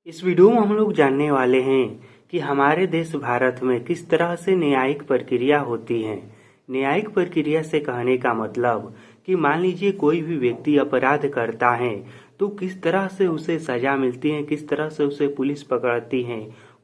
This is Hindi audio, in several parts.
इस वीडियो में हम लोग जानने वाले हैं कि हमारे देश भारत में किस तरह से न्यायिक प्रक्रिया होती है। न्यायिक प्रक्रिया से कहने का मतलब कि मान लीजिए कोई भी व्यक्ति अपराध करता है तो किस तरह से उसे सजा मिलती है, किस तरह से उसे पुलिस पकड़ती है,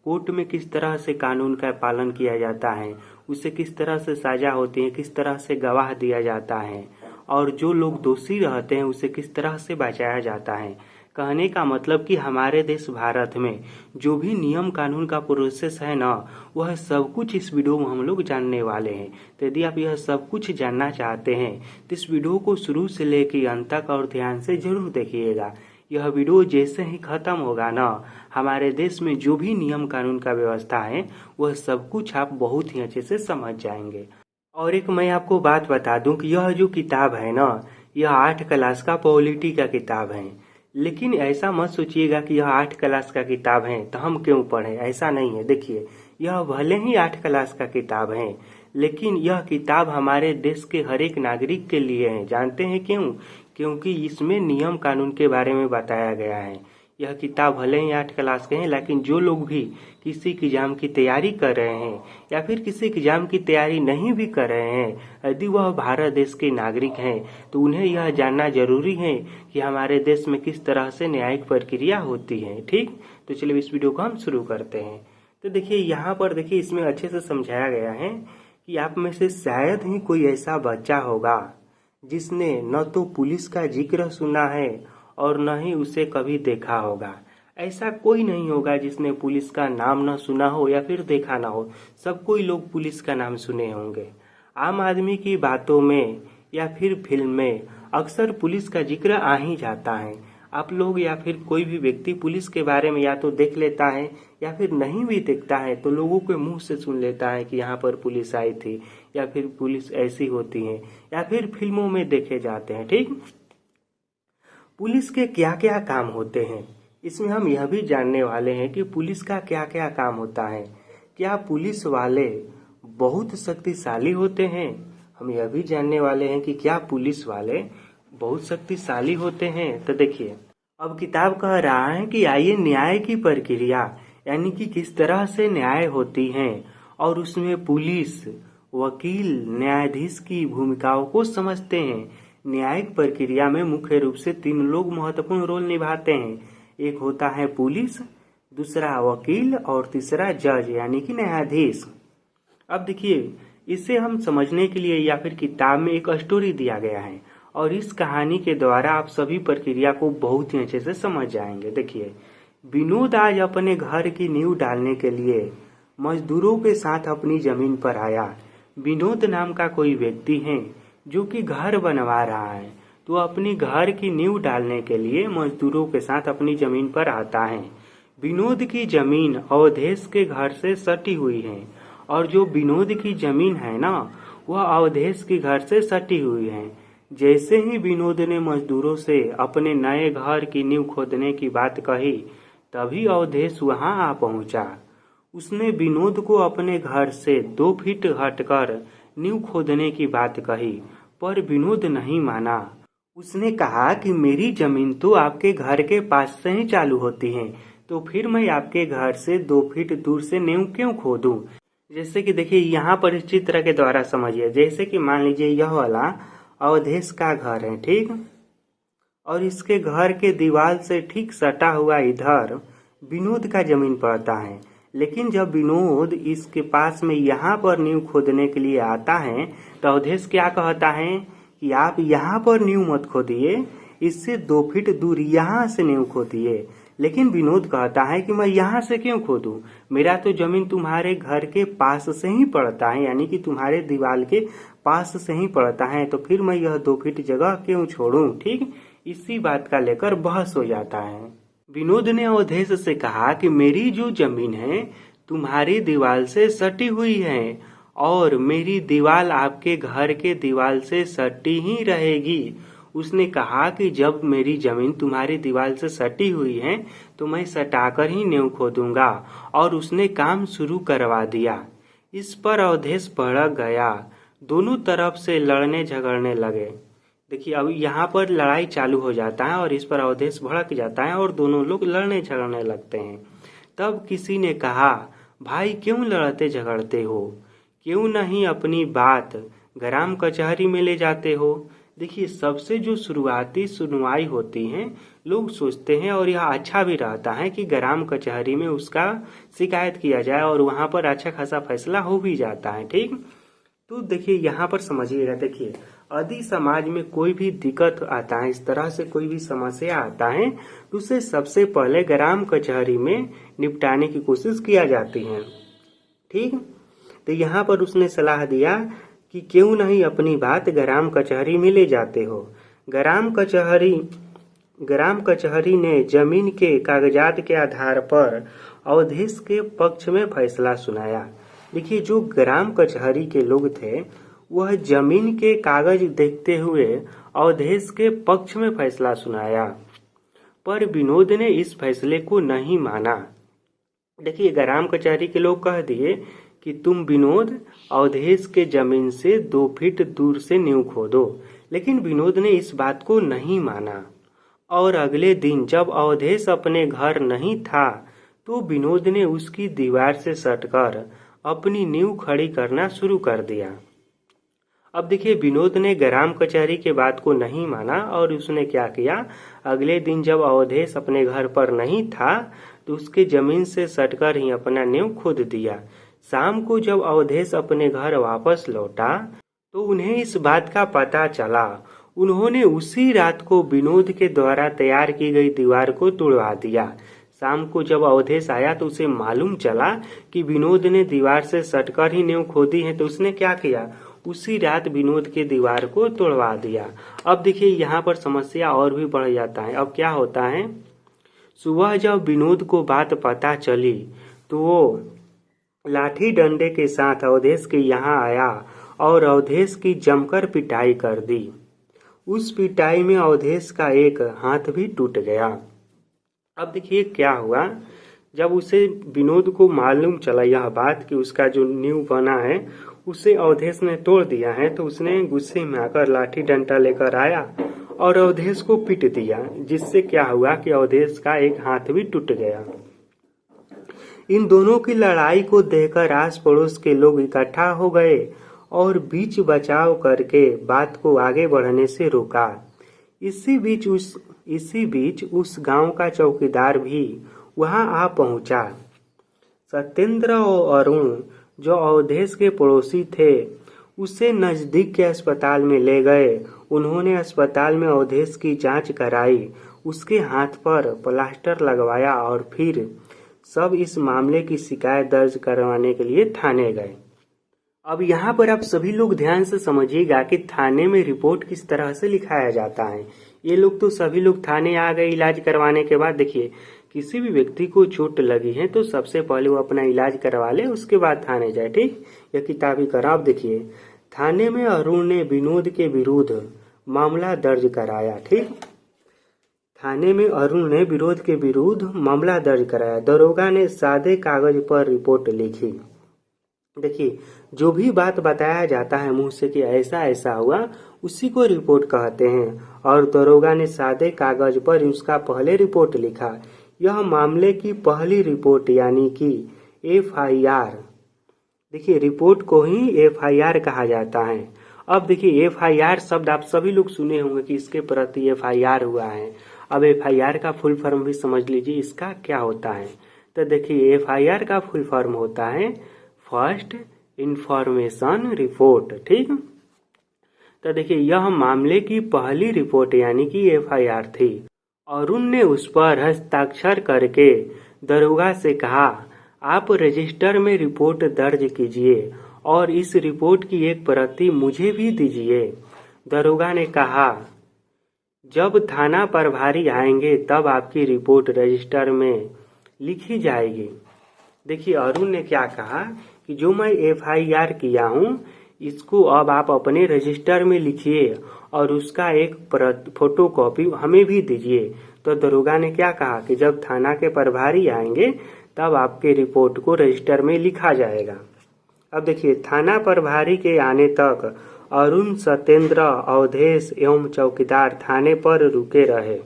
कोर्ट में किस तरह से कानून का पालन किया जाता है, उसे किस तरह से सजा होती है, किस तरह से गवाह दिया जाता है और जो लोग दोषी रहते हैं उसे किस तरह से बचाया जाता है। कहने का मतलब कि हमारे देश भारत में जो भी नियम कानून का प्रोसेस है ना, वह सब कुछ इस वीडियो में हम लोग जानने वाले हैं। तो यदि आप यह सब कुछ जानना चाहते हैं तो इस वीडियो को शुरू से लेकर अंत तक और ध्यान से जरूर देखिएगा। यह वीडियो जैसे ही खत्म होगा ना, हमारे देश में जो भी नियम कानून का व्यवस्था है वह सब कुछ आप बहुत ही अच्छे से समझ जाएंगे। और एक मैं आपको बात बता दूं कि यह जो किताब है ना, यह 8 क्लास का पॉलिटी का किताब है। लेकिन ऐसा मत सोचिएगा कि यह 8 क्लास का किताब है तो हम क्यों पढ़ें, ऐसा नहीं है। देखिए, यह भले ही 8 क्लास का किताब है लेकिन यह किताब हमारे देश के हर एक नागरिक के लिए है। जानते हैं क्यों? क्योंकि इसमें नियम कानून के बारे में बताया गया है। यह किताब भले ही 8 क्लास के हैं लेकिन जो लोग भी किसी एग्जाम की तैयारी कर रहे हैं या फिर किसी एग्जाम की तैयारी नहीं भी कर रहे हैं, यदि वह भारत देश के नागरिक हैं तो उन्हें यह जानना जरूरी है कि हमारे देश में किस तरह से न्यायिक प्रक्रिया होती है। ठीक, तो चलिए इस वीडियो को हम शुरू करते हैं। तो देखिए, यहाँ पर देखिए इसमें अच्छे से समझाया गया है कि आप में से शायद ही कोई ऐसा बच्चा होगा जिसने न तो पुलिस का जिक्र सुना है और न ही उसे कभी देखा होगा। ऐसा कोई नहीं होगा जिसने पुलिस का नाम न सुना हो या फिर देखा ना हो। सब कोई लोग पुलिस का नाम सुने होंगे। आम आदमी की बातों में या फिर फिल्म में अक्सर पुलिस का जिक्र आ ही जाता है। आप लोग या फिर कोई भी व्यक्ति पुलिस के बारे में या तो देख लेता है या फिर नहीं भी देखता है तो लोगों के मुंह से सुन लेता है कि यहाँ पर पुलिस आई थी या फिर पुलिस ऐसी होती है या फिर फिल्मों में देखे जाते हैं। ठीक, पुलिस के क्या क्या काम होते हैं इसमें हम यह भी जानने वाले हैं कि पुलिस का क्या क्या काम होता है। क्या पुलिस वाले बहुत शक्तिशाली होते हैं? हम यह भी जानने वाले हैं कि क्या पुलिस वाले बहुत शक्तिशाली होते हैं। तो देखिए, अब किताब कह रहा है कि आइए न्याय की प्रक्रिया यानी कि किस तरह से न्याय होती है और उसमें पुलिस, वकील, न्यायाधीश की भूमिकाओं को समझते हैं। न्यायिक प्रक्रिया में मुख्य रूप से 3 लोग महत्वपूर्ण रोल निभाते हैं। एक होता है पुलिस, दूसरा वकील और तीसरा जज यानी कि न्यायाधीश। अब देखिए, इसे हम समझने के लिए या फिर किताब में एक स्टोरी दिया गया है और इस कहानी के द्वारा आप सभी प्रक्रिया को बहुत ही अच्छे से समझ जाएंगे। देखिए, विनोद आज अपने घर की नींव डालने के लिए मजदूरों के साथ अपनी जमीन पर आया। विनोद नाम का कोई व्यक्ति है जो कि घर बनवा रहा है, तो अपनी घर की नींव डालने के लिए मजदूरों के साथ अपनी जमीन पर आता है। विनोद की जमीन अवधेश के घर से सटी हुई है और जो विनोद की जमीन है ना, वह अवधेश के घर से सटी हुई है। जैसे ही विनोद ने मजदूरों से अपने नए घर की नींव खोदने की बात कही, तभी अवधेश वहां आ पहुंचा। उसने विनोद को अपने घर से 2 फीट हटकर नींव खोदने की बात कही, पर विनोद नहीं माना। उसने कहा कि मेरी जमीन तो आपके घर के पास से ही चालू होती है, तो फिर मैं आपके घर से 2 फीट दूर से नींव क्यों खोदूं। जैसे कि देखिए, यहाँ पर इस चित्र के द्वारा समझिए। जैसे कि मान लीजिए यह वाला अवधेश का घर है, ठीक, और इसके घर के दीवार से ठीक सटा हुआ इधर विनोद का जमीन पड़ता है। लेकिन जब विनोद इसके पास में यहाँ पर नींव खोदने के लिए आता है तो अवधेश क्या कहता है कि आप यहाँ पर नींव मत खोदिए, इससे 2 फीट दूर यहाँ से नींव खोदिए। लेकिन विनोद कहता है कि मैं यहाँ से क्यों खोदूं, मेरा तो जमीन तुम्हारे घर के पास से ही पड़ता है, यानी कि तुम्हारे दीवार के पास से ही पड़ता है, तो फिर मैं यह 2 फीट जगह क्यों छोड़ूं। ठीक, इसी बात का लेकर बहस हो जाता है। विनोद ने अवधेश से कहा कि मेरी जो जमीन है तुम्हारी दीवार से सटी हुई है और मेरी दीवार आपके घर के दीवार से सटी ही रहेगी। उसने कहा कि जब मेरी जमीन तुम्हारी दीवार से सटी हुई है तो मैं सटाकर ही नींव खोदूंगा, और उसने काम शुरू करवा दिया। इस पर अवधेश भड़क गया। दोनों तरफ से लड़ने झगड़ने लगे। देखिए अब यहाँ पर लड़ाई चालू हो जाता है और इस पर अवधेश भड़क जाता है और दोनों लोग लड़ने झगड़ने लगते हैं। तब किसी ने कहा, भाई क्यों लड़ते झगड़ते हो, क्यों नहीं अपनी बात ग्राम कचहरी में ले जाते हो। देखिए सबसे जो शुरुआती सुनवाई होती है लोग सोचते हैं और यह अच्छा भी रहता है कि ग्राम कचहरी में उसका शिकायत किया जाए और वहां पर अच्छा खासा फैसला हो भी जाता है। ठीक, तो देखिए यहाँ पर समझिएगा, देखिए यदि समाज में कोई भी दिक्कत आता है, इस तरह से कोई भी समस्या आता है तो उसे सबसे पहले ग्राम कचहरी में निपटाने की कोशिश किया जाती है। ठीक, तो यहाँ पर उसने सलाह दिया कि क्यों नहीं अपनी बात ग्राम कचहरी में ले जाते हो। ग्राम कचहरी ने जमीन के कागजात के आधार पर अवधेश के पक्ष में फैसला सुनाया। देखिए जो ग्राम कचहरी के लोग थे वह जमीन के कागज देखते हुए अवधेश के पक्ष में फैसला सुनाया, पर विनोद ने इस फैसले को नहीं माना। देखिए ग्राम कचहरी के लोग कह दिए कि तुम विनोद अवधेश के जमीन से 2 फीट दूर से नींव खोदो, लेकिन विनोद ने इस बात को नहीं माना। और अगले दिन जब अवधेश अपने घर नहीं था तो विनोद ने उसकी दीवार से सटकर अपनी नींव खड़ी करना शुरू कर दिया। अब देखिए विनोद ने ग्राम कचहरी के बात को नहीं माना और उसने क्या किया, अगले दिन जब अवधेश अपने घर पर नहीं था तो उसके जमीन से सटकर ही अपना नींव खोद दिया। शाम को जब अवधेश अपने घर वापस लौटा तो उन्हें इस बात का पता चला। उन्होंने उसी रात को विनोद के द्वारा तैयार की गई दीवार को तुड़वा दिया। शाम को जब अवधेश आया तो उसे मालूम चला कि विनोद ने दीवार से सटकर ही नींव खोदी है, तो उसने क्या किया, उसी रात विनोद के दीवार को तोड़वा दिया। अब देखिए यहाँ पर समस्या और भी बढ़ जाता है। अब क्या होता है, सुबह जब विनोद को बात पता चली तो वो लाठी डंडे के साथ अवधेश के यहाँ आया और अवधेश की जमकर पिटाई कर दी। उस पिटाई में अवधेश का एक हाथ भी टूट गया। अब देखिए क्या हुआ, जब उसे विनोद को मालूम चला यह बात कि उसका जो नींव बना है उसे अवधेश ने तोड़ दिया है, तो उसने गुस्से में आकर लाठी डंडा लेकर आया और अवधेश को पीट दिया, जिससे क्या हुआ कि अवधेश का एक हाथ भी टूट गया। इन दोनों की लड़ाई को देखकर आस पड़ोस के लोग इकट्ठा हो गए और बीच बचाव करके बात को आगे बढ़ने से रोका। इसी बीच उस गांव का चौकीदार भी वहां आ पहुंचा। सत्येंद्र और अरुण जो अवधेश के पड़ोसी थे उसे नजदीक के अस्पताल में ले गए। उन्होंने अस्पताल में अवधेश की जांच कराई, उसके हाथ पर प्लास्टर लगवाया और फिर सब इस मामले की शिकायत दर्ज करवाने के लिए थाने गए। अब यहाँ पर आप सभी लोग ध्यान से समझिएगा कि थाने में रिपोर्ट किस तरह से लिखाया जाता है। ये लोग तो सभी लोग थाने आ गए इलाज करवाने के बाद। देखिए किसी भी व्यक्ति को चोट लगी है तो सबसे पहले वो अपना इलाज करवा ले, उसके बाद थाने जाए। ठीक, यह किताबी करार। देखिए थाने में अरुण ने विनोद के विरुद्ध मामला दर्ज कराया। ठीक, थाने में अरुण ने विनोद के विरुद्ध मामला दर्ज कराया। दरोगा ने सादे कागज पर रिपोर्ट लिखी। देखिए जो भी बात बताया जाता है मुंह से कि ऐसा ऐसा हुआ, उसी को रिपोर्ट कहते हैं। और दरोगा ने सादे कागज पर उसका पहले रिपोर्ट लिखा। यह मामले की पहली रिपोर्ट यानी कि FIR। देखिए रिपोर्ट को ही FIR कहा जाता है। अब देखिए FIR शब्द आप सभी लोग सुने होंगे कि इसके प्रति FIR हुआ है। अब FIR का फुल फॉर्म भी समझ लीजिए, इसका क्या होता है। तो देखिए FIR का फुल फॉर्म होता है फर्स्ट इंफॉर्मेशन रिपोर्ट। ठीक, तो देखिए यह मामले की पहली रिपोर्ट यानी कि FIR थी। अरुण ने उस पर हस्ताक्षर करके दरोगा से कहा, आप रजिस्टर में रिपोर्ट दर्ज कीजिए और इस रिपोर्ट की एक प्रति मुझे भी दीजिए। दरोगा ने कहा, जब थाना प्रभारी आएंगे तब आपकी रिपोर्ट रजिस्टर में लिखी जाएगी। देखिए अरुण ने क्या कहा कि जो मैं FIR किया हूँ इसको अब आप अपने रजिस्टर में लिखिए और उसका एक फोटो कॉपी हमें भी दीजिए। तो दरोगा ने क्या कहा कि जब थाना के प्रभारी आएंगे तब आपके रिपोर्ट को रजिस्टर में लिखा जाएगा। अब देखिए थाना प्रभारी के आने तक अरुण, सत्येंद्र, अवधेश एवं चौकीदार थाने पर रुके रहे।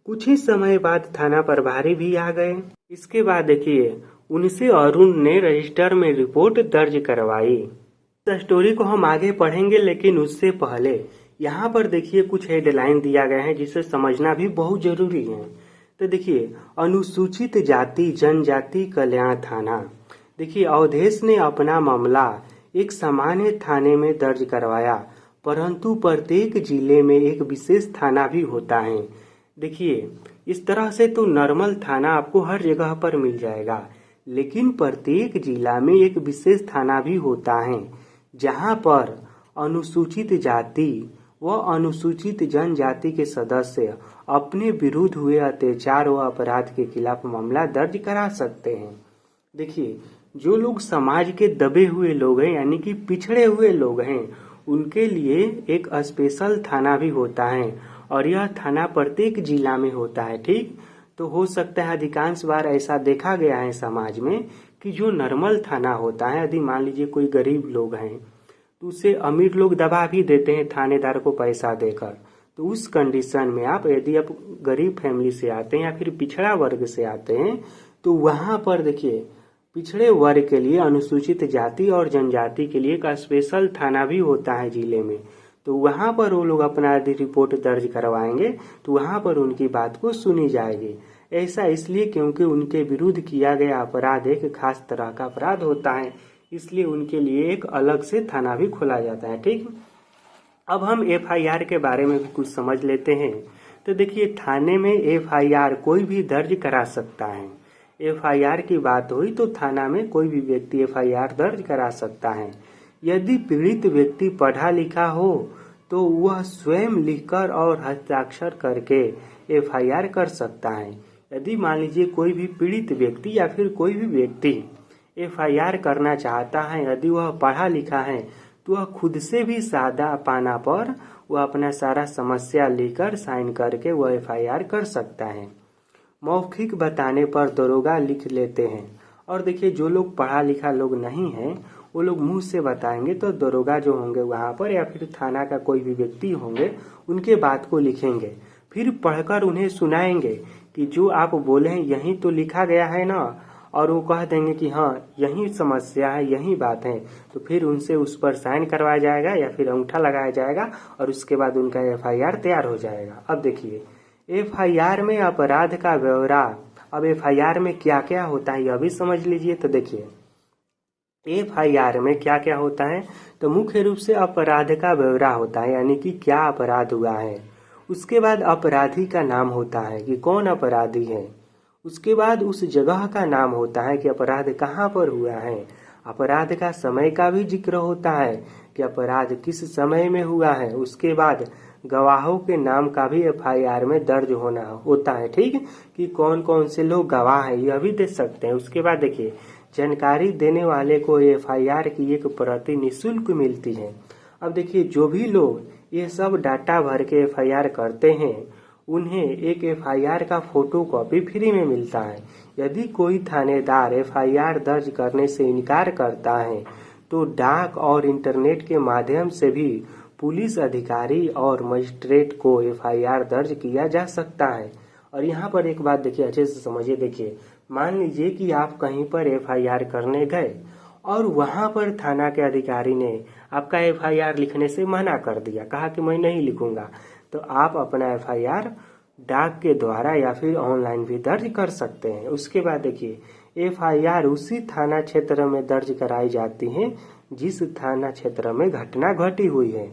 कुछ ही समय बाद थाना प्रभारी भी आ गए। इसके बाद देखिए उनसे अरुण ने रजिस्टर में रिपोर्ट दर्ज करवाई। इस स्टोरी को हम आगे पढ़ेंगे, लेकिन उससे पहले यहाँ पर देखिए कुछ हेडलाइन दिया गया है जिसे समझना भी बहुत जरूरी है। तो देखिए अनुसूचित जाति जनजाति कल्याण थाना। देखिए अवधेश ने अपना मामला एक सामान्य थाने में दर्ज करवाया, परंतु प्रत्येक जिले में एक विशेष थाना भी होता है। देखिए इस तरह से तो नॉर्मल थाना आपको हर जगह पर मिल जाएगा, लेकिन प्रत्येक जिला में एक विशेष थाना भी होता है जहां पर अनुसूचित जाति व अनुसूचित जनजाति के सदस्य अपने विरुद्ध हुए अत्याचार व अपराध के खिलाफ मामला दर्ज करा सकते हैं। देखिए जो लोग समाज के दबे हुए लोग हैं यानी कि पिछड़े हुए लोग हैं, उनके लिए एक स्पेशल थाना भी होता है और यह थाना प्रत्येक जिला में होता है। ठीक, तो हो सकता है अधिकांश बार ऐसा देखा गया है समाज में कि जो नॉर्मल थाना होता है, यदि मान लीजिए कोई गरीब लोग हैं तो उसे अमीर लोग दबा भी देते हैं थानेदार को पैसा देकर। तो उस कंडीशन में यदि आप गरीब फैमिली से आते हैं या फिर पिछड़ा वर्ग से आते हैं तो वहां पर देखिए पिछड़े वर्ग के लिए अनुसूचित जाति और जनजाति के लिए एक स्पेशल थाना भी होता है जिले में। तो वहां पर वो लोग अपना यदि रिपोर्ट दर्ज करवाएंगे तो वहां पर उनकी बात को सुनी जाएगी। ऐसा इसलिए क्योंकि उनके विरुद्ध किया गया अपराध एक खास तरह का अपराध होता है, इसलिए उनके लिए एक अलग से थाना भी खोला जाता है। ठीक, अब हम एफआईआर के बारे में भी कुछ समझ लेते हैं। तो देखिए थाने में एफआईआर कोई भी दर्ज करा सकता है। एफआईआर की बात हुई तो थाना में कोई भी व्यक्ति एफआईआर दर्ज करा सकता है। यदि पीड़ित व्यक्ति पढ़ा लिखा हो तो वह स्वयं लिखकर और हस्ताक्षर करके एफआईआर कर सकता है। यदि मान लीजिए कोई भी पीड़ित व्यक्ति या फिर कोई भी व्यक्ति एफआईआर करना चाहता है, यदि वह पढ़ा लिखा है तो वह खुद से भी सादा पाना पर वह अपना सारा समस्या लिखकर साइन करके वह एफआईआर कर सकता है। मौखिक बताने पर दरोगा लिख लेते हैं। और देखिए जो लोग पढ़ा लिखा लोग नहीं हैं वो लोग मुंह से बताएंगे तो दरोगा जो होंगे वहां पर या फिर थाना का कोई भी व्यक्ति होंगे उनके बात को लिखेंगे, फिर पढ़कर उन्हें सुनाएंगे कि जो आप बोले हैं यही तो लिखा गया है ना, और वो कह देंगे कि हाँ यही समस्या है यही बात है। तो फिर उनसे उस पर साइन करवाया जाएगा या फिर अंगूठा लगाया जाएगा और उसके बाद उनका एफआईआर तैयार हो जाएगा। अब देखिए एफआईआर में अपराध का ब्यौरा। अब एफआईआर में क्या क्या होता है यह भी समझ लीजिए। तो देखिए एफआईआर में क्या क्या होता है, तो मुख्य रूप से अपराध का ब्यौरा होता है यानी कि क्या अपराध हुआ है। उसके बाद अपराधी का नाम होता है कि कौन अपराधी है। उसके बाद उस जगह का नाम होता है कि अपराध कहाँ पर हुआ है। अपराध का समय का भी जिक्र होता है कि अपराध किस समय में हुआ है। उसके बाद गवाहों के नाम का भी एफआईआर में दर्ज होना होता है। ठीक, कि कौन कौन से लोग गवाह हैं यह भी दे सकते हैं। उसके बाद देखिए जानकारी देने वाले को एफआईआर की एक प्रति निःशुल्क मिलती है। अब देखिए जो भी लोग ये सब डाटा भर के एफआईआर करते हैं उन्हें एक एफआईआर का फोटो कॉपी फ्री में मिलता है। यदि कोई थानेदार एफआईआर दर्ज करने से इनकार करता है तो डाक और इंटरनेट के माध्यम से भी पुलिस अधिकारी और मजिस्ट्रेट को एफआईआर दर्ज किया जा सकता है। और यहाँ पर एक बात देखिए अच्छे से समझिए। देखिए मान लीजिए कि आप कहीं पर एफआईआर करने गए और वहां पर थाना के अधिकारी ने आपका एफआईआर लिखने से मना कर दिया, कहा कि मैं नहीं लिखूंगा, तो आप अपना एफआईआर डाक के द्वारा या फिर ऑनलाइन भी दर्ज कर सकते हैं। उसके बाद देखिए एफआईआर उसी थाना क्षेत्र में दर्ज कराई जाती है जिस थाना क्षेत्र में घटना घटी हुई है।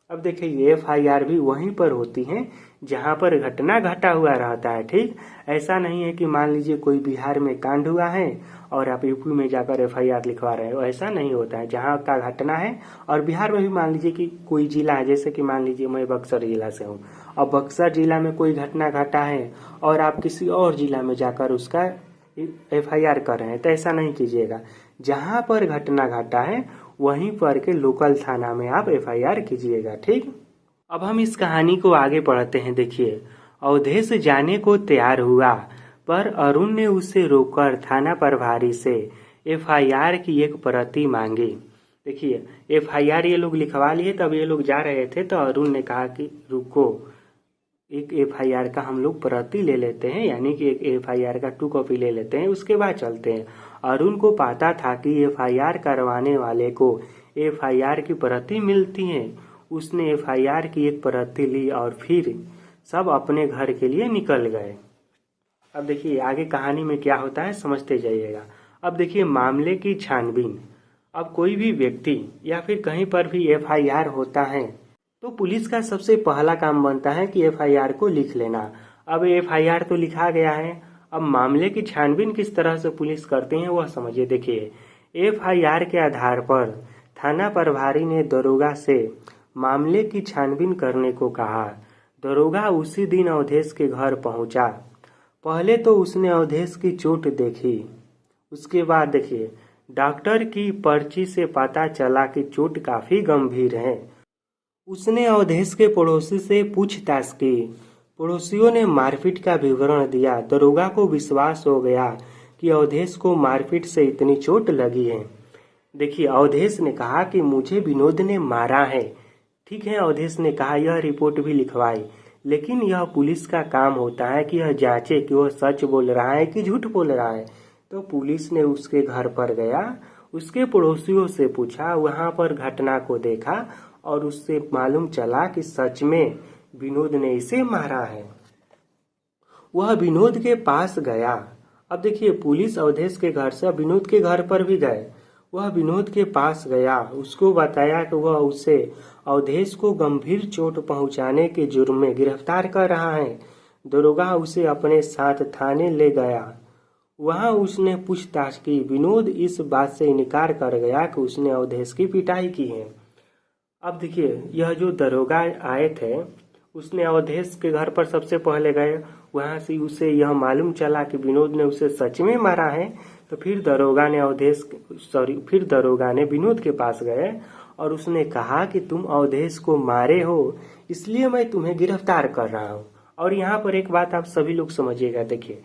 अब देखिए ये एफआईआर भी वहीं पर होती है जहां पर घटना घटा हुआ रहता है। ठीक, ऐसा नहीं है कि मान लीजिए कोई बिहार में कांड हुआ है और आप यूपी में जाकर एफआईआर लिखवा रहे हो, ऐसा नहीं होता है। जहां का घटना है और बिहार में भी मान लीजिए कि कोई जिला है, जैसे कि मान लीजिए मैं बक्सर जिला से हूँ और बक्सर जिला में कोई घटना घटा है और आप किसी और जिला में जाकर उसका एफआईआर कर रहे हैं, तो ऐसा नहीं कीजिएगा। जहां पर घटना घटा है वहीं पर के लोकल थाना में आप एफआईआर कीजिएगा। ठीक, अब हम इस कहानी को आगे पढ़ते हैं। देखिए अवधेश जाने को तैयार हुआ पर अरुण ने उसे रोककर थाना प्रभारी से एफआईआर की एक प्रति मांगी। देखिए FIR ये लोग लिखवा लिए, तब ये लोग जा रहे थे तो अरुण ने कहा कि रुको, एक FIR का हम लोग प्रति ले लेते हैं, यानी कि एक FIR का 2 कॉपी ले लेते हैं, उसके बाद चलते हैं। अरुण को पता था कि FIR करवाने वाले को FIR की प्रति मिलती है। उसने FIR की एक प्रति ली और फिर सब अपने घर के लिए निकल गए। अब देखिए आगे कहानी में क्या होता है समझते जाइएगा। अब देखिए मामले की छानबीन। अब कोई भी व्यक्ति या फिर कहीं पर भी FIR होता है तो पुलिस का सबसे पहला काम बनता है कि FIR को लिख लेना। अब FIR तो लिखा गया है, अब मामले की छानबीन किस तरह से पुलिस करते हैं वह समझिए। देखिए FIR के आधार पर थाना प्रभारी ने दरोगा से मामले की छानबीन करने को कहा। दरोगा उसी दिन अवधेश के घर पहुंचा। पहले तो उसने अवधेश की चोट देखी, उसके बाद देखिए डॉक्टर की पर्ची से पता चला कि चोट काफी गंभीर है। उसने अवधेश के पड़ोसी से पूछताछ की। पड़ोसियों ने मारपीट का विवरण दिया। दरोगा को विश्वास हो गया कि अवधेश को मारपीट से इतनी चोट लगी है। देखिए अवधेश ने कहा कि मुझे विनोद ने मारा है। ठीक है, अवधेश ने कहा, यह रिपोर्ट भी लिखवाई, लेकिन यह पुलिस का काम होता है कि यह जांचे कि वह सच बोल रहा है कि झूठ बोल रहा है। तो पुलिस ने उसके घर पर गया, उसके पड़ोसियों से पूछा, वहां पर घटना को देखा और उससे मालूम चला कि सच में विनोद ने इसे मारा है। वह विनोद के पास गया। अब देखिए पुलिस अवधेश के घर से विनोद के घर पर भी गए। वह विनोद के पास गया, उसको बताया कि वह उसे अवधेश को गंभीर चोट पहुंचाने के जुर्म में गिरफ्तार कर रहा है। दरोगा उसे अपने साथ थाने ले गया। वहां उसने पूछताछ की। विनोद इस बात से इनकार कर गया कि उसने अवधेश की पिटाई की है। अब देखिए यह जो दरोगा आए थे उसने अवधेश के घर पर सबसे पहले गए। वहां से उसे यह मालूम चला कि विनोद ने उसे सच में मारा है। तो फिर दरोगा ने विनोद के पास गए और उसने कहा कि तुम अवधेश को मारे हो, इसलिए मैं तुम्हें गिरफ्तार कर रहा हूँ। और यहाँ पर एक बात आप सभी लोग समझिएगा। देखिए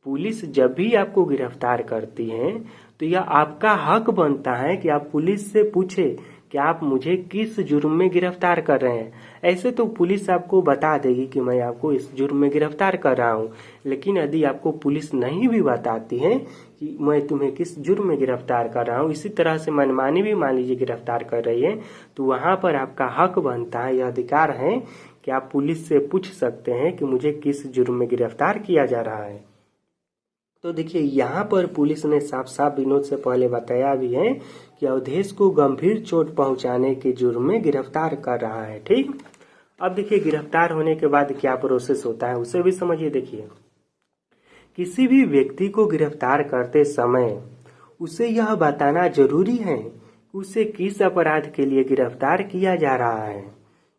पुलिस जब भी आपको गिरफ्तार करती है तो यह आपका हक बनता है कि आप पुलिस से पूछे कि आप मुझे किस जुर्म में गिरफ्तार कर रहे हैं। ऐसे तो पुलिस आपको बता देगी कि मैं आपको इस जुर्म में गिरफ्तार कर रहा हूँ, लेकिन यदि आपको पुलिस नहीं भी बताती है कि मैं तुम्हें किस जुर्म में गिरफ्तार कर रहा हूँ, इसी तरह से मनमानी भी मान लीजिए गिरफ्तार कर रही है, तो वहां पर आपका हक बनता है, यह अधिकार है कि आप पुलिस से पूछ सकते हैं कि मुझे किस जुर्म में गिरफ्तार किया जा रहा है। तो देखिए यहाँ पर पुलिस ने साफ साफ विनोद से पहले बताया भी है कि अवधेश को गंभीर चोट पहुंचाने के जुर्म में गिरफ्तार कर रहा है। ठीक, अब देखिए गिरफ्तार होने के बाद क्या प्रोसेस होता है उसे भी समझिए। देखिए किसी भी व्यक्ति को गिरफ्तार करते समय उसे यह बताना जरूरी है कि उसे किस अपराध के लिए गिरफ्तार किया जा रहा है।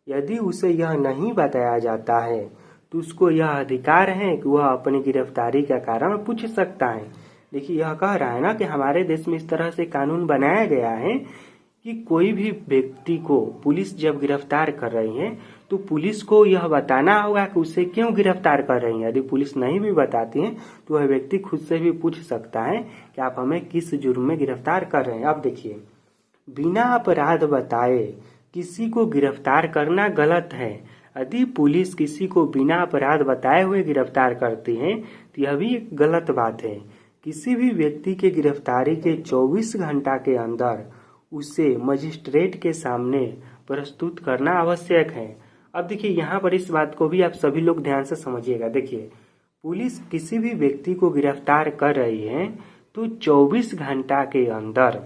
यदि उसे यह नहीं बताया जाता है तो उसको यह अधिकार है कि वह अपनी गिरफ्तारी का कारण पूछ सकता है। देखिए यह कह रहा है ना कि हमारे देश में इस तरह से कानून बनाया गया है कि कोई भी व्यक्ति को पुलिस जब गिरफ्तार कर रही है तो पुलिस को यह बताना होगा कि उसे क्यों गिरफ्तार कर रही है। यदि पुलिस नहीं भी बताती है तो वह व्यक्ति खुद से भी पूछ सकता है कि आप हमें किस जुर्म में गिरफ्तार कर रहे हैं। अब देखिए बिना अपराध बताए किसी को गिरफ्तार करना गलत है। यदि पुलिस किसी को बिना अपराध बताए हुए गिरफ्तार करती है तो यह भी एक गलत बात है। किसी भी व्यक्ति के गिरफ्तारी के 24 घंटा के अंदर उसे मजिस्ट्रेट के सामने प्रस्तुत करना आवश्यक है। अब देखिए यहाँ पर इस बात को भी आप सभी लोग ध्यान से समझिएगा। देखिए पुलिस किसी भी व्यक्ति को गिरफ्तार कर रही है तो 24 घंटा के अंदर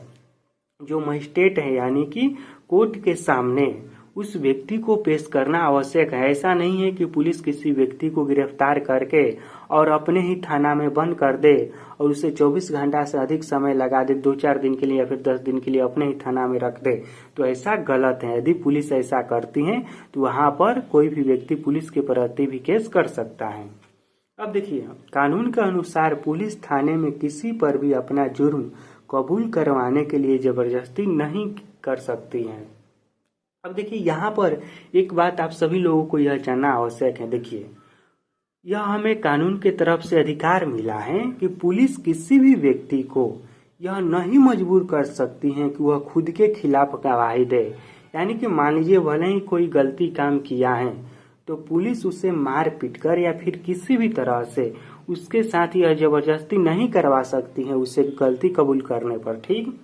जो मजिस्ट्रेट है यानी कि कोर्ट के सामने उस व्यक्ति को पेश करना आवश्यक है। ऐसा नहीं है कि पुलिस किसी व्यक्ति को गिरफ्तार करके और अपने ही थाना में बंद कर दे और उसे 24 घंटा से अधिक समय लगा दे, 2-4 दिन के लिए या फिर 10 दिन के लिए अपने ही थाना में रख दे। तो ऐसा गलत है। यदि पुलिस ऐसा करती है तो वहां पर कोई भी व्यक्ति पुलिस के प्रति भी केस कर सकता है। अब देखिए कानून के अनुसार पुलिस थाने में किसी पर भी अपना जुर्म कबूल करवाने के लिए जबरदस्ती नहीं कर सकती है। अब देखिए यहाँ पर एक बात आप सभी लोगों को यह जानना आवश्यक है। देखिए यह हमें कानून के तरफ से अधिकार मिला है कि पुलिस किसी भी व्यक्ति को यह नहीं मजबूर कर सकती हैं कि वह खुद के खिलाफ गवाही दे। यानी कि मान लीजिए भले ही कोई गलती काम किया है तो पुलिस उसे मार पीट कर या फिर किसी भी तरह से उसके साथ यह जबरदस्ती नहीं करवा सकती है उसे गलती कबूल करने पर। ठीक,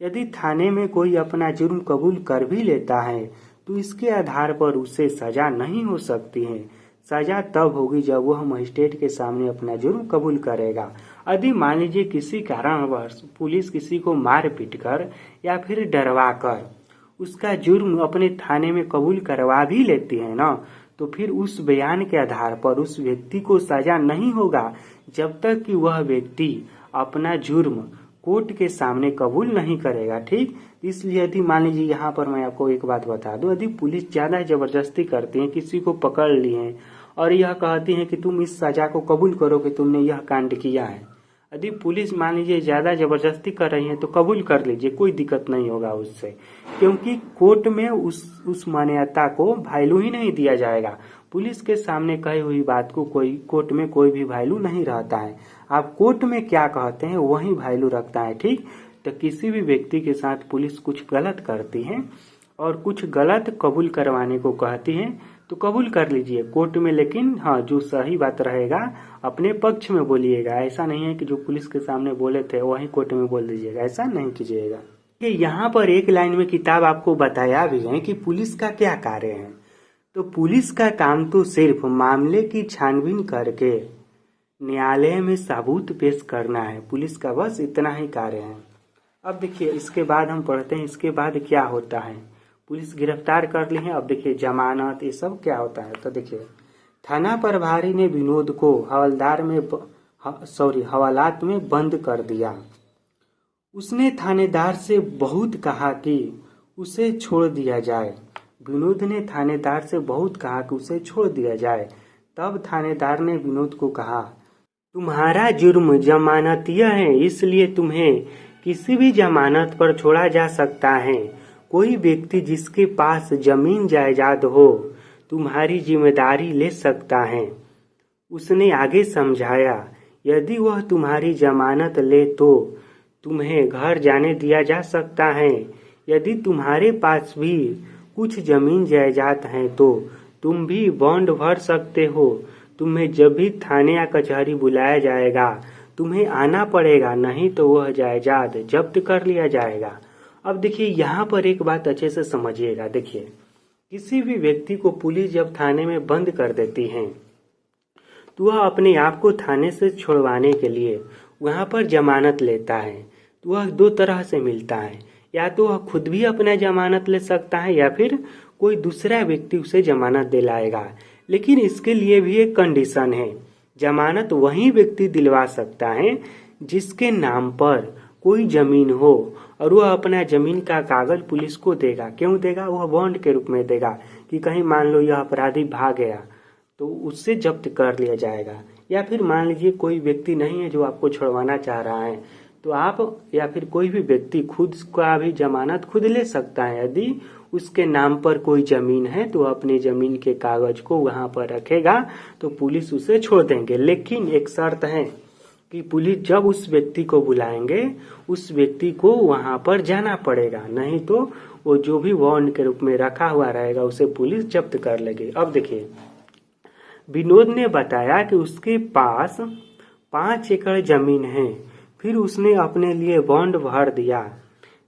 यदि थाने में कोई अपना जुर्म कबूल कर भी लेता है तो इसके आधार पर उसे सजा नहीं हो सकती है। सजा तब होगी जब वह मजिस्ट्रेट के सामने अपना जुर्म कबूल करेगा। यदि मान लीजिए किसी कारणवश पुलिस किसी को मार पीट कर या फिर डरवा कर उसका जुर्म अपने थाने में कबूल करवा भी लेती है ना, तो फिर उस बयान के आधार पर उस व्यक्ति को सजा नहीं होगा जब तक कि वह व्यक्ति अपना जुर्म कोर्ट के सामने कबूल नहीं करेगा। ठीक, इसलिए यदि मान लीजिए यहाँ पर मैं आपको एक बात बता दूं, यदि पुलिस ज्यादा जबरदस्ती करती है, किसी को पकड़ ली है और यह कहती है कि तुम इस सजा को कबूल करो कि तुमने यह कांड किया है, यदि पुलिस मान लीजिए ज्यादा जबरदस्ती कर रही है तो कबूल कर लीजिए, कोई दिक्कत नहीं होगा उससे, क्योंकि कोर्ट में उस मान्यता को वैल्यू ही नहीं दिया जाएगा। पुलिस के सामने कही हुई बात को कोई कोर्ट में कोई भी वैल्यू नहीं रहता है। आप कोर्ट में क्या कहते हैं वही वैल्यू रखता है। ठीक, तो किसी भी व्यक्ति के साथ पुलिस कुछ गलत करती है और कुछ गलत कबूल करवाने को कहती है तो कबूल कर लीजिए कोर्ट में, लेकिन हाँ जो सही बात रहेगा अपने पक्ष में बोलिएगा। ऐसा नहीं है कि जो पुलिस के सामने बोले थे वही कोर्ट में बोल दीजिएगा, ऐसा नहीं कीजिएगा। यहाँ पर एक लाइन में किताब आपको बताया भी है कि पुलिस का क्या कार्य है। तो पुलिस का काम तो सिर्फ मामले की छानबीन करके न्यायालय में सबूत पेश करना है। पुलिस का बस इतना ही कार्य है। अब देखिए इसके बाद हम पढ़ते हैं इसके बाद क्या होता है। पुलिस गिरफ्तार कर ली है, अब देखिए जमानत ये सब क्या होता है। तो देखिए थाना प्रभारी ने विनोद को हवालात में बंद कर दिया। उसने थानेदार से बहुत कहा कि उसे छोड़ दिया जाए। विनोद ने थानेदार से बहुत कहा कि उसे छोड़ दिया जाए। तब थानेदार ने विनोद को कहा, तुम्हारा जुर्म जमानतीय है, इसलिए तुम्हें किसी भी जमानत पर छोड़ा जा सकता है। कोई व्यक्ति जिसके पास जमीन जायदाद हो तुम्हारी जिम्मेदारी ले सकता है। उसने आगे समझाया, यदि वह तुम्हारी जमानत ले तो तुम्हें घर जाने दिया जा सकता है। यदि तुम्हारे पास भी कुछ जमीन जायदाद है तो तुम भी बॉन्ड भर सकते हो। तुम्हें जब भी थाने या कचहरी बुलाया जाएगा तुम्हें आना पड़ेगा, नहीं तो वह जायदाद जब्त कर लिया जाएगा। अब देखिए यहाँ पर एक बात अच्छे से समझिएगा। देखिए किसी भी व्यक्ति को पुलिस जब थाने में बंद कर देती है तो वह अपने आप को थाने से छुड़वाने के लिए वहाँ पर जमानत लेता है। तो वह दो तरह से मिलता है, या तो वह खुद भी अपना जमानत ले सकता है या फिर कोई दूसरा व्यक्ति उसे जमानत दिलाएगा। लेकिन इसके लिए भी एक कंडीशन है, जमानत वही व्यक्ति दिलवा सकता है जिसके नाम पर कोई जमीन हो और वह अपना जमीन का कागज पुलिस को देगा। क्यों देगा? वह बॉन्ड के रूप में देगा कि कहीं मान लो यह अपराधी भाग गया तो उससे जब्त कर लिया जाएगा। या फिर मान लीजिए कोई व्यक्ति नहीं है जो आपको छुड़वाना चाह रहा है तो आप या फिर कोई भी व्यक्ति खुद का भी जमानत खुद ले सकता है। यदि उसके नाम पर कोई जमीन है तो अपने जमीन के कागज को वहां पर रखेगा तो पुलिस उसे छोड़ देंगे। लेकिन एक शर्त है कि पुलिस जब उस व्यक्ति को बुलाएंगे उस व्यक्ति को वहां पर जाना पड़ेगा, नहीं तो वो जो भी बॉन्ड के रूप में रखा हुआ रहेगा उसे पुलिस जब्त कर लेगी। अब देखिए विनोद ने बताया कि उसके पास 5 एकड़ जमीन है, फिर उसने अपने लिए बॉन्ड भर दिया।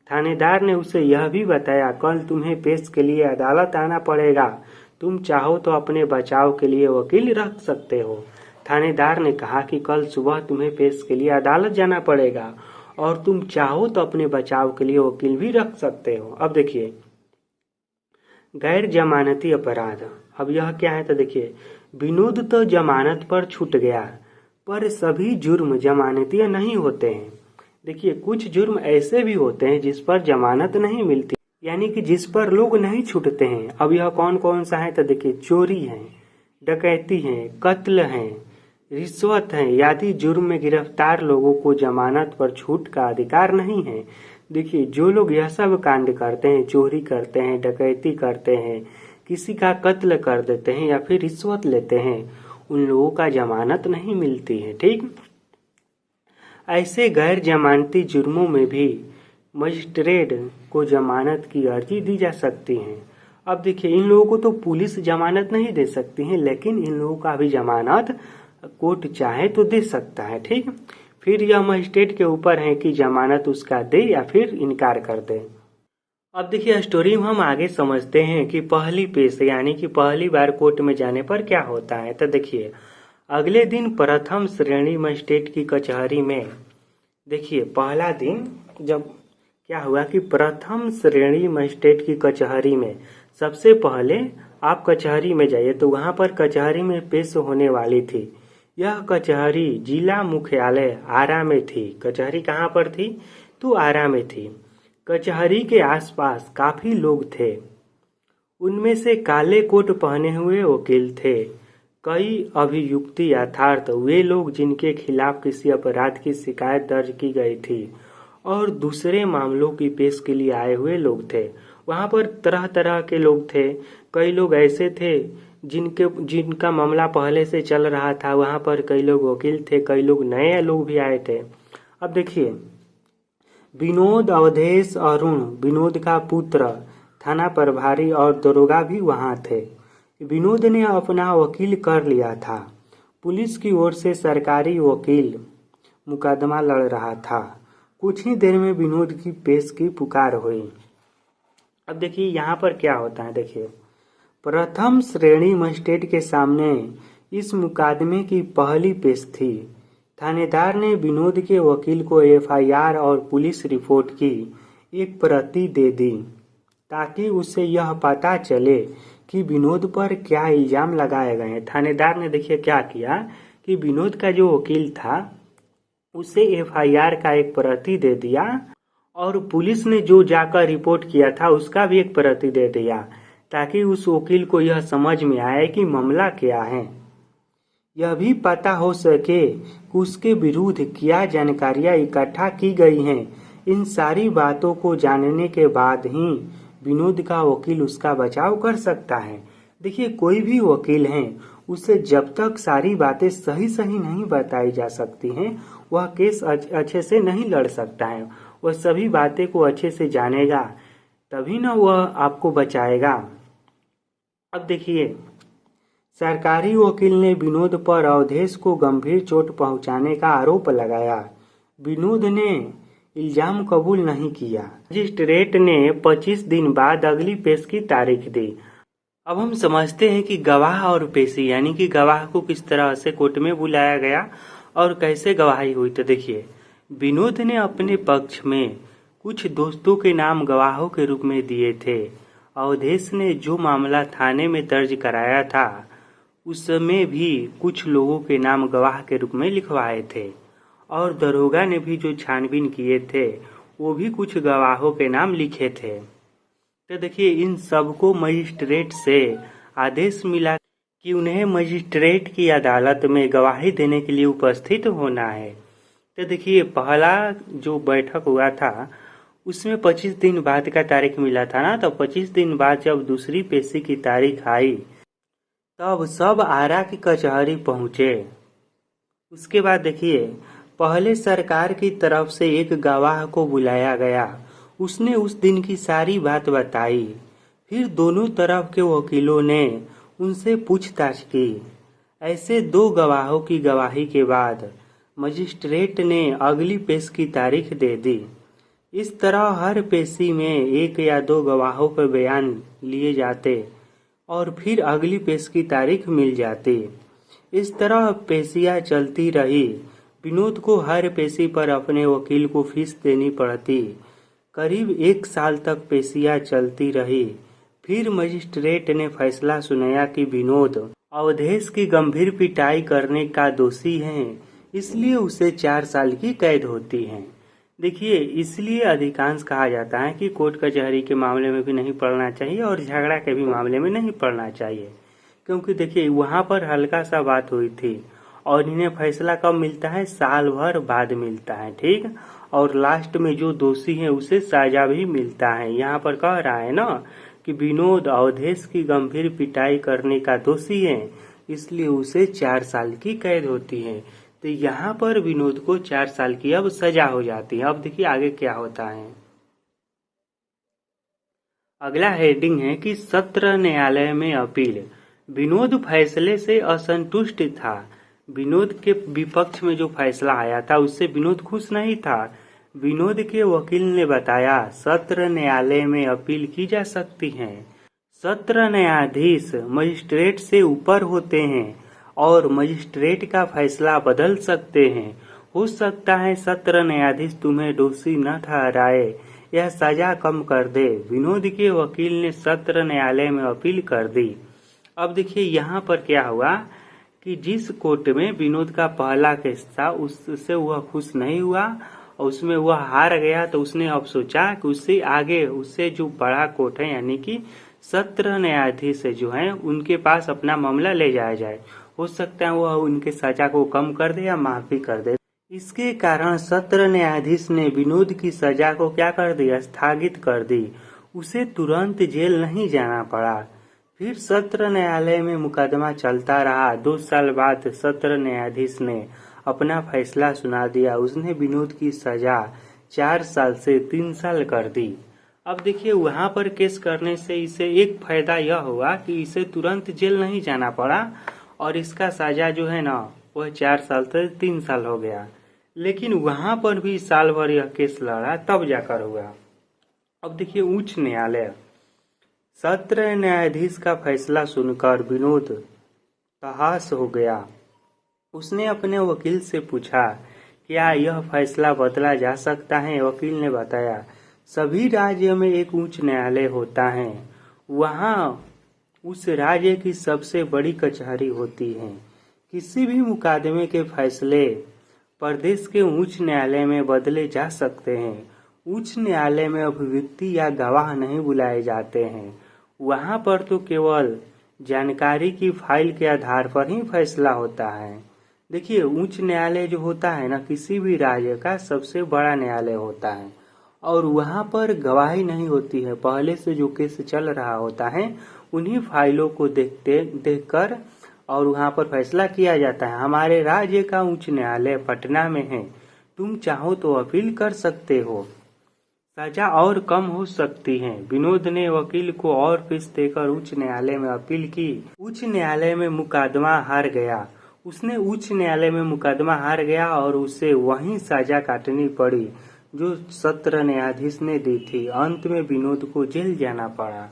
थानेदार ने उसे यह भी बताया, कल तुम्हें पेश के लिए अदालत आना पड़ेगा, तुम चाहो तो अपने बचाव के लिए वकील रख सकते हो। थानेदार ने कहा कि कल सुबह तुम्हें पेश के लिए अदालत जाना पड़ेगा और तुम चाहो तो अपने बचाव के लिए वकील भी रख सकते हो। अब देखिए गैर जमानती अपराध, अब यह क्या है? तो देखिए विनोद तो जमानत पर छूट गया पर सभी जुर्म जमानतीय नहीं होते हैं। देखिए कुछ जुर्म ऐसे भी होते हैं जिस पर जमानत नहीं मिलती, यानी कि जिस पर लोग नहीं छूटते हैं। अब यह कौन कौन सा है? तो देखिए चोरी है, डकैती है, कत्ल है, रिश्वत है आदि जुर्म में गिरफ्तार लोगों को जमानत पर छूट का अधिकार नहीं है। देखिए जो लोग यह सब कांड करते हैं, चोरी करते हैं, डकैती करते हैं, किसी का कत्ल कर देते हैं या फिर रिश्वत लेते हैं, उन लोगों का जमानत नहीं मिलती है। ठीक, ऐसे गैर जमानती जुर्मों में भी मजिस्ट्रेट को जमानत की अर्जी दी जा सकती है। अब देखिए, इन लोगों को तो पुलिस जमानत नहीं दे सकती है, लेकिन इन लोगों का भी जमानत कोर्ट चाहे तो दे सकता है। ठीक, फिर यह मजिस्ट्रेट के ऊपर है कि जमानत उसका दे या फिर इनकार कर दे। अब देखिए, स्टोरी में हम आगे समझते हैं कि पहली पेश यानी कि पहली बार कोर्ट में जाने पर क्या होता है। तो देखिए, अगले दिन प्रथम श्रेणी मजिस्ट्रेट की कचहरी में, देखिए पहला दिन जब क्या हुआ कि प्रथम श्रेणी मजिस्ट्रेट की कचहरी में सबसे पहले आप कचहरी में जाइए, तो वहां पर कचहरी में पेश होने वाली थी। यह कचहरी जिला मुख्यालय आरा में थी। कचहरी कहाँ पर थी? तो आरा में थी। कचहरी के आसपास काफी लोग थे। उनमें से काले कोट पहने हुए वकील थे। कई अभियुक्ति अर्थात वे लोग जिनके खिलाफ किसी अपराध की शिकायत दर्ज की गई थी और दूसरे मामलों की पेश के लिए आए हुए लोग थे। वहां पर तरह तरह के लोग थे। कई लोग ऐसे थे जिनका मामला पहले से चल रहा था। वहां पर कई लोग वकील थे, कई लोग नए लोग भी आए थे। अब देखिए, विनोद, अवधेश, अरुण, विनोद का पुत्र, थाना प्रभारी और दरोगा भी वहां थे। विनोद ने अपना वकील कर लिया था। पुलिस की ओर से सरकारी वकील मुकदमा लड़ रहा था। कुछ ही देर में विनोद की पेश की पुकार हुई। अब देखिए, यहाँ पर क्या होता है। देखिए, प्रथम श्रेणी मजिस्ट्रेट के सामने इस मुकदमे की पहली पेश थी। थानेदार ने विनोद के वकील को एफआईआर और पुलिस रिपोर्ट की एक प्रति दे दी ताकि उसे यह पता चले कि विनोद पर क्या इल्जाम लगाए गए हैं। थानेदार ने देखिए क्या किया कि विनोद का जो वकील था उसे एफआईआर का एक प्रति दे दिया और पुलिस ने जो जाकर रिपोर्ट किया था उसका भी एक प्रति दे दिया ताकि उस वकील को यह समझ में आए कि मामला क्या है। यह भी पता हो सके कि उसके विरुद्ध क्या जानकारियां इकट्ठा की गई हैं। इन सारी बातों को जानने के बाद ही विनोद का वकील उसका बचाव कर सकता है। देखिए, कोई भी वकील है उसे जब तक सारी बातें सही सही नहीं बताई जा सकती हैं वह केस अच्छे से नहीं लड़ सकता है। वह सभी बातें को अच्छे से जानेगा तभी ना वह आपको बचाएगा। अब देखिए, सरकारी वकील ने विनोद पर अवधेश को गंभीर चोट पहुंचाने का आरोप लगाया। विनोद ने इल्जाम कबूल नहीं किया। मजिस्ट्रेट ने 25 दिन बाद अगली पेश की तारीख दी। अब हम समझते हैं कि गवाह और पेशी यानी कि गवाह को किस तरह से कोर्ट में बुलाया गया और कैसे गवाही हुई। तो देखिए, विनोद ने अपने पक्ष में कुछ दोस्तों के नाम गवाहों के रूप में दिए थे। अवधेश ने जो मामला थाने में दर्ज कराया था उसमें भी कुछ लोगों के नाम गवाह के रूप में लिखवाए थे और दरोगा ने भी जो छानबीन किए थे वो भी कुछ गवाहों के नाम लिखे थे। तो देखिए, इन सबको मजिस्ट्रेट से आदेश मिला कि उन्हें मजिस्ट्रेट की अदालत में गवाही देने के लिए उपस्थित होना है। तो देखिए, पहला जो बैठक हुआ था उसमें 25 दिन बाद का तारीख मिला था ना। तो 25 दिन बाद जब दूसरी पेशी की तारीख आई तब सब आरा की कचहरी पहुंचे। उसके बाद देखिए, पहले सरकार की तरफ से एक गवाह को बुलाया गया। उसने उस दिन की सारी बात बताई। फिर दोनों तरफ के वकीलों ने उनसे पूछताछ की। ऐसे 2 गवाहों की गवाही के बाद मजिस्ट्रेट ने अगली पेश की तारीख दे दी। इस तरह हर पेशी में 1 या 2 गवाहों के बयान लिए जाते और फिर अगली पेश की तारीख मिल जाती। इस तरह पेशियां चलती रही। विनोद को हर पेशी पर अपने वकील को फीस देनी पड़ती। करीब 1 साल तक पेशियां चलती रही। फिर मजिस्ट्रेट ने फैसला सुनाया कि विनोद अवधेश की गंभीर पिटाई करने का दोषी है, इसलिए उसे 4 साल की कैद होती है। देखिए, इसलिए अधिकांश कहा जाता है कि कोर्ट कचहरी के मामले में भी नहीं पढ़ना चाहिए और झगड़ा के भी मामले में नहीं पढ़ना चाहिए, क्योंकि देखिए वहां पर हल्का सा बात हुई थी और इन्हें फैसला कब मिलता है? साल भर बाद मिलता है। ठीक, और लास्ट में जो दोषी है उसे सजा भी मिलता है। यहाँ पर कह रहा है ना कि विनोद अवधेश की गंभीर पिटाई करने का दोषी है, इसलिए उसे 4 साल की कैद होती है। तो यहाँ पर विनोद को 4 साल की अब सजा हो जाती है। अब देखिए आगे क्या होता है। अगला हेडिंग है कि सत्र न्यायालय में अपील। विनोद फैसले से असंतुष्ट था। विनोद के विपक्ष में जो फैसला आया था उससे विनोद खुश नहीं था। विनोद के वकील ने बताया सत्र न्यायालय में अपील की जा सकती है। सत्र न्यायाधीश मजिस्ट्रेट से ऊपर होते हैं और मजिस्ट्रेट का फैसला बदल सकते हैं। हो सकता है सत्र न्यायाधीश तुम्हें दोषी न ठहराए या सजा कम कर दे। विनोद के वकील ने सत्र न्यायालय में अपील कर दी। अब देखिए यहाँ पर क्या हुआ कि जिस कोर्ट में विनोद का पहला केस था उससे वह खुश नहीं हुआ और उसमें वह हार गया, तो उसने अब सोचा कि उससे आगे उससे जो बड़ा कोर्ट है यानी कि सत्र न्यायाधीश जो है उनके पास अपना मामला ले जाया जाए। हो सकता है वह उनके सजा को कम कर दे या माफी कर दे। इसके कारण सत्र न्यायाधीश ने विनोद की सजा को क्या कर दिया, स्थगित कर दी। उसे तुरंत जेल नहीं जाना पड़ा। फिर सत्र न्यायालय में मुकदमा चलता रहा। 2 साल बाद सत्र न्यायाधीश ने अपना फैसला सुना दिया। उसने विनोद की सजा 4 साल से 3 साल कर दी। अब देखिए वहां पर केस करने से इसे एक फायदा यह हुआ कि इसे तुरंत जेल नहीं जाना पड़ा और इसका सजा जो है ना वह 4 साल से 3 साल हो गया। लेकिन वहां पर भी साल भर यह केस लड़ा तब जाकर हुआ। अब देखिए उच्च न्यायालय। सत्र न्यायाधीश का फैसला सुनकर विनोद तहस हो गया। उसने अपने वकील से पूछा क्या यह फैसला बदला जा सकता है। वकील ने बताया सभी राज्य में एक उच्च न्यायालय होता है। वहाँ उस राज्य की सबसे बड़ी कचहरी होती है। किसी भी मुकदमे के फैसले प्रदेश के उच्च न्यायालय में बदले जा सकते हैं। उच्च न्यायालय में अभिव्यक्ति या गवाह नहीं बुलाए जाते हैं। वहाँ पर तो केवल जानकारी की फाइल के आधार पर ही फैसला होता है। देखिए उच्च न्यायालय जो होता है ना किसी भी राज्य का सबसे बड़ा न्यायालय होता है और वहाँ पर गवाही नहीं होती है। पहले से जो केस चल रहा होता है उन्हीं फाइलों को देखकर और वहाँ पर फैसला किया जाता है। हमारे राज्य का उच्च न्यायालय पटना में है। तुम चाहो तो अपील कर सकते हो। सजा और कम हो सकती है। विनोद ने वकील को और फीस देकर उच्च न्यायालय में अपील की। उच्च न्यायालय में मुकदमा हार गया। उसने उच्च न्यायालय में मुकदमा हार गया और उसे वहीं सजा काटनी पड़ी जो सत्र न्यायाधीश ने दी थी। अंत में विनोद को जेल जाना पड़ा।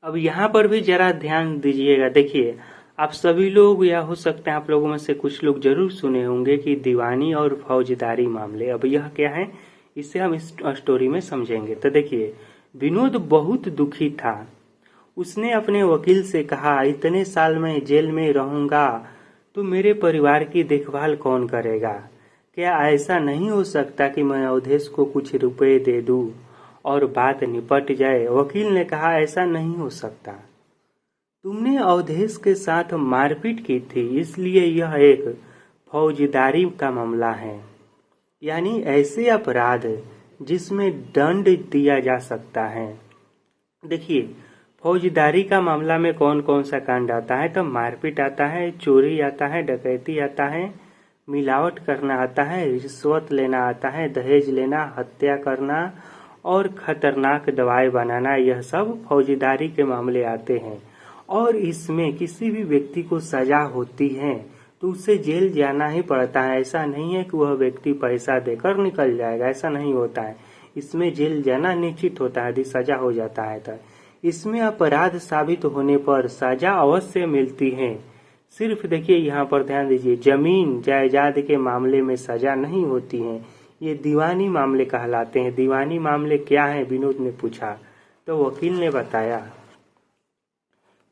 अब यहाँ पर भी जरा ध्यान दीजिएगा। देखिए आप सभी लोग या हो सकते हैं आप लोगों में से कुछ लोग जरूर सुने होंगे कि दीवानी और फौजदारी मामले। अब यह क्या है इसे हम इस स्टोरी में समझेंगे। तो देखिए विनोद बहुत दुखी था। उसने अपने वकील से कहा इतने साल में जेल में रहूंगा तो मेरे परिवार की देखभाल कौन करेगा। क्या ऐसा नहीं हो सकता कि मैं अवधेश को कुछ रुपए दे दूं और बात निपट जाए। वकील ने कहा ऐसा नहीं हो सकता। तुमने अवधेश के साथ मारपीट की थी इसलिए यह एक फौजदारी का मामला है, यानी ऐसे अपराध जिसमें दंड दिया जा सकता है। देखिए फौजदारी का मामला में कौन कौन सा कांड आता है तो मारपीट आता है, चोरी आता है, डकैती आता है, मिलावट करना आता है, रिश्वत लेना आता है, दहेज लेना, हत्या करना और खतरनाक दवाई बनाना। यह सब फौजदारी के मामले आते हैं और इसमें किसी भी व्यक्ति को सजा होती है तो उसे जेल जाना ही पड़ता है। ऐसा नहीं है कि वह व्यक्ति पैसा देकर निकल जाएगा, ऐसा नहीं होता है। इसमें जेल जाना निश्चित होता है यदि सजा हो जाता है तो। इसमें अपराध साबित होने पर सजा अवश्य मिलती है। सिर्फ देखिए यहाँ पर ध्यान दीजिए जमीन जायदाद के मामले में सजा नहीं होती है। ये दीवानी मामले कहलाते हैं। दीवानी मामले क्या है विनोद ने पूछा तो वकील ने बताया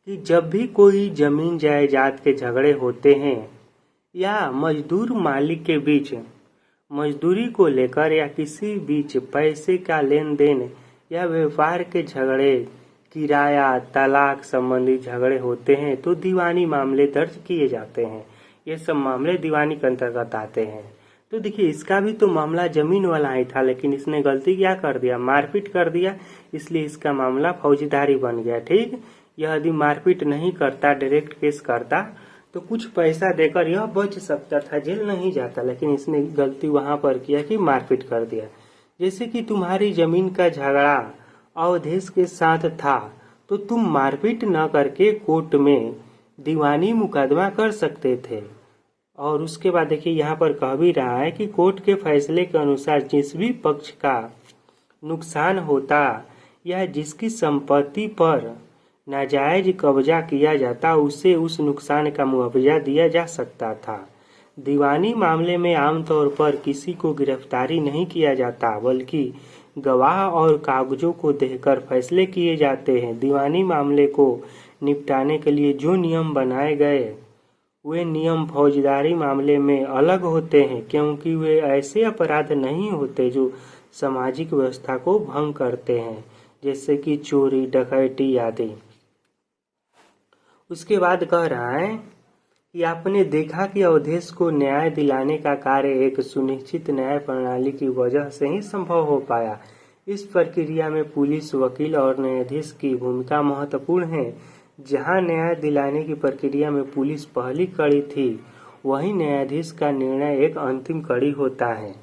कि जब भी कोई जमीन जायदाद के झगड़े होते हैं या मजदूर मालिक के बीच मजदूरी को लेकर या किसी बीच पैसे का लेन देन या व्यापार के झगड़े, किराया, तलाक संबंधी झगड़े होते हैं तो दीवानी मामले दर्ज किए जाते हैं। ये सब मामले दीवानी के अंतर्गत आते हैं। तो देखिए इसका भी तो मामला जमीन वाला ही था लेकिन इसने गलती क्या कर दिया, मारपीट कर दिया, इसलिए इसका मामला फौजदारी बन गया। ठीक, यह यदि मारपीट नहीं करता, डायरेक्ट केस करता तो कुछ पैसा देकर यह बच सकता था, जेल नहीं जाता, लेकिन इसने गलती वहां पर किया कि मारपीट कर दिया। जैसे कि तुम्हारी जमीन का झगड़ा अवधेश के साथ था, तो तुम मारपीट न करके कोर्ट में दीवानी मुकदमा कर सकते थे। और उसके बाद देखिए यहाँ पर कह भी रहा है कि कोर्ट के फैसले के अनुसार जिस भी पक्ष का नुकसान होता या जिसकी संपत्ति पर नाजायज कब्जा किया जाता, उसे उस नुकसान का मुआवजा दिया जा सकता था। दीवानी मामले में आमतौर पर किसी को गिरफ्तारी नहीं किया जाता, बल्कि गवाह और कागजों को देखकर फैसले किए जाते हैं। दीवानी मामले को निपटाने के लिए जो नियम बनाए गए वे नियम फौजदारी मामले में अलग होते हैं, क्योंकि वे ऐसे अपराध नहीं होते जो सामाजिक व्यवस्था को भंग करते हैं, जैसे कि चोरी, डकैती आदि। उसके बाद कह रहा है कि आपने देखा कि अवधेश को न्याय दिलाने का कार्य एक सुनिश्चित न्याय प्रणाली की वजह से ही संभव हो पाया। इस प्रक्रिया में पुलिस, वकील और न्यायाधीश की भूमिका महत्वपूर्ण है। जहां न्याय दिलाने की प्रक्रिया में पुलिस पहली कड़ी थी, वहीं न्यायाधीश का निर्णय एक अंतिम कड़ी होता है।